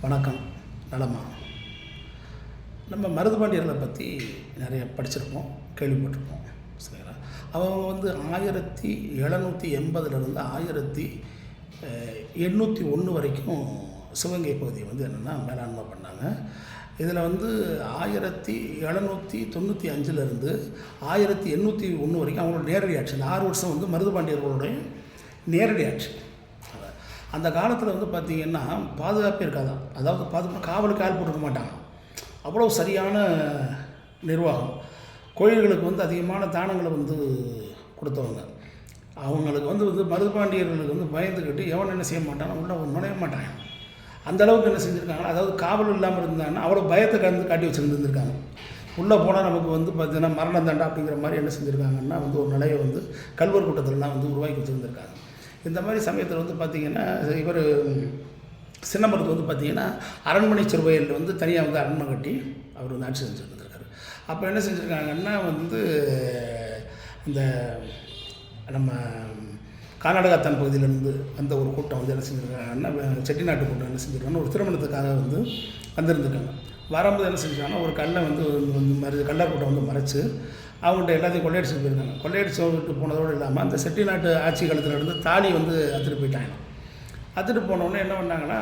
வணக்கம். நலமா? நம்ம மருதுபாண்டியர்களை பற்றி நிறைய படிச்சிருப்போம், கேள்விப்பட்டிருப்போம். சரிங்களா? அவங்க 1780 1801 வரைக்கும் சிவகங்கை பகுதியை என்னென்னா மேலாண்மை பண்ணாங்க. இதில் 1795 1801 வரைக்கும் அவங்களோட நேரடி ஆட்சி. இந்த 6 வருஷம் மருதுபாண்டியர்களுடைய நேரடி ஆட்சி. அந்த காலத்தில் பார்த்திங்கன்னா பாதுகாப்பே இருக்காதான். அதாவது காவலுக்கு ஆள் போட்டுக்க மாட்டாங்க. அவ்வளோ சரியான நிர்வாகம். கோயில்களுக்கு அதிகமான தானங்களை கொடுத்தவங்க. அவங்களுக்கு மருதுபாண்டியர்களுக்கு பயந்துக்கிட்டு எவன் என்ன செய்ய மாட்டானோ உள்ள நுழைய மாட்டாங்க. அந்தளவுக்கு என்ன செஞ்சுருக்காங்க, அதாவது காவல் இல்லாமல் இருந்தாங்கன்னா அவ்வளோ பயத்தை காட்டி வச்சுருந்துருக்காங்க. உள்ளே போனால் நமக்கு பார்த்திங்கன்னா மரணம் தண்டா அப்படிங்கிற மாதிரி என்ன செஞ்சுருக்காங்கன்னா ஒரு நிலையை கல்வர் கூட்டத்திலலாம் உருவாக்கி வச்சுருந்துருக்காங்க. இந்த மாதிரி சமயத்தில் பார்த்திங்கன்னா இவர் சின்னமருது பார்த்திங்கன்னா அரண்மனை சிறுவையில் தனியாக அரண்மனை கட்டி அவர் ஆட்சி செஞ்சுருந்துருக்காரு. அப்போ என்ன செஞ்சுருக்காங்கன்னா இந்த நம்ம கர்நாடகாத்தான் பகுதியிலேருந்து அந்த ஒரு கூட்டம் என்ன செஞ்சுருக்காங்கன்னா செட்டிநாட்டு கூட்டம் என்ன செஞ்சுருக்காங்கன்னா ஒரு திருமணத்துக்காக வந்திருந்துருக்காங்க. வரும்போது என்ன செஞ்சுருக்காங்கன்னா ஒரு கல்லை கல்லர் கூட்டம் மறைச்சு அவங்கள்ட்ட எல்லாத்தையும் கொள்ளையடிச்சு போயிருக்காங்க. கொள்ளையடிச்சு போனதோடு இல்லாமல் அந்த செட்டிநாட்டு ஆட்சி காலத்தில் இருந்து தாலி அத்துட்டு போயிட்டாங்க. அத்துட்டு போனோடனே என்ன பண்ணாங்கன்னா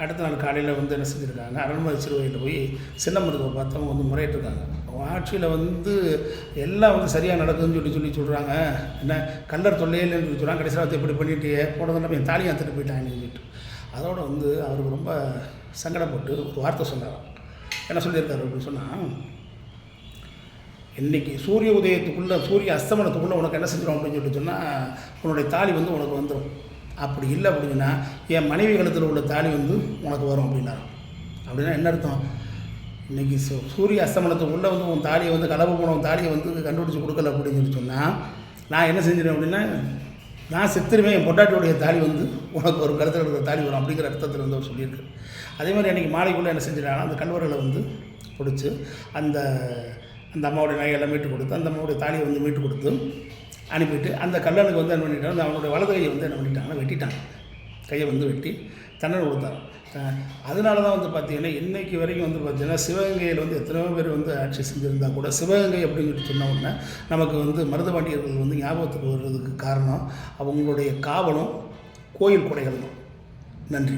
அடுத்த நாள் காலையில் என்ன செஞ்சுருக்காங்க, அரண்மனை சிறுவையில் போய் சின்னமருதுவை பார்த்து அவங்க முறையிட்டிருக்காங்க. ஆட்சியில் எல்லாம் சரியாக நடக்குதுன்னு சொல்கிறாங்க. என்ன கல்லர் தொல்லையில்னு சொல்கிறாங்க. கடைசியில் எப்படி பண்ணிட்டு போனதுன்னா என் தாலியை அத்துட்டு போயிட்டாங்கன்னு சொல்லிட்டு அதோடு அவருக்கு ரொம்ப சங்கடப்பட்டு ஒரு வார்த்தை சொன்னார். என்ன சொல்லியிருக்காரு அப்படின்னு சொன்னால், இன்றைக்கி சூரிய உதயத்துக்குள்ளே சூரிய அஸ்தமனத்துக்குள்ளே உனக்கு என்ன செஞ்சிடும் அப்படின்னு சொன்னால் உன்னுடைய தாலி உனக்கு வந்துடும். அப்படி இல்லை அப்படின்னா என் மனைவி காலத்தில் உள்ள தாலி உனக்கு வரும் அப்படின்னாரு. அப்படின்னா என்ன அர்த்தம்? இன்றைக்கி சூரிய அஸ்தமனத்துக்குள்ளே உன் தாலியை கலவு போன உன் தாலியை கண்டுபிடிச்சி கொடுக்கல அப்படின்னு சொன்னால் நான் என்ன செஞ்சிடுவேன் அப்படின்னா நான் செத்துருவேன், என் பொட்டாட்டியுடைய தாலி உனக்கு ஒரு கருத்தில் இருக்கிற தாலி வரும் அப்படிங்கிற அர்த்தத்தில் அவர் சொல்லியிருக்கு. அதே மாதிரி அன்றைக்கி மாலைக்குள்ளே என்ன செஞ்சிட்டாங்கன்னா அந்த கல்வர்களை பிடிச்சி அந்த அம்மாவுடைய நகையெல்லாம் மீட்டு கொடுத்து அந்த அம்மாவுடைய தாலியை மீட்டு கொடுத்து அனுப்பிட்டு அந்த கல்லனுக்கு என்ன பண்ணிட்டாங்க, அவனுடைய வலது கையை என்ன பண்ணிட்டாங்கன்னா வெட்டிட்டாங்க. கையை வெட்டி தண்டனை கொடுத்தாங்க. அதனால தான் பார்த்திங்கன்னா இன்றைக்கி வரைக்கும் பார்த்திங்கன்னா சிவகங்கையில் எத்தனையோ பேர் ஆட்சி செஞ்சுருந்தால் கூட சிவகங்கை அப்படின்னு சொன்ன உடனே நமக்கு மருதுபாண்டியர்கள் ஞாபகத்துக்கு வர்றதுக்கு காரணம் அவங்களுடைய காவலும் கோயில் கொடைகளும். நன்றி.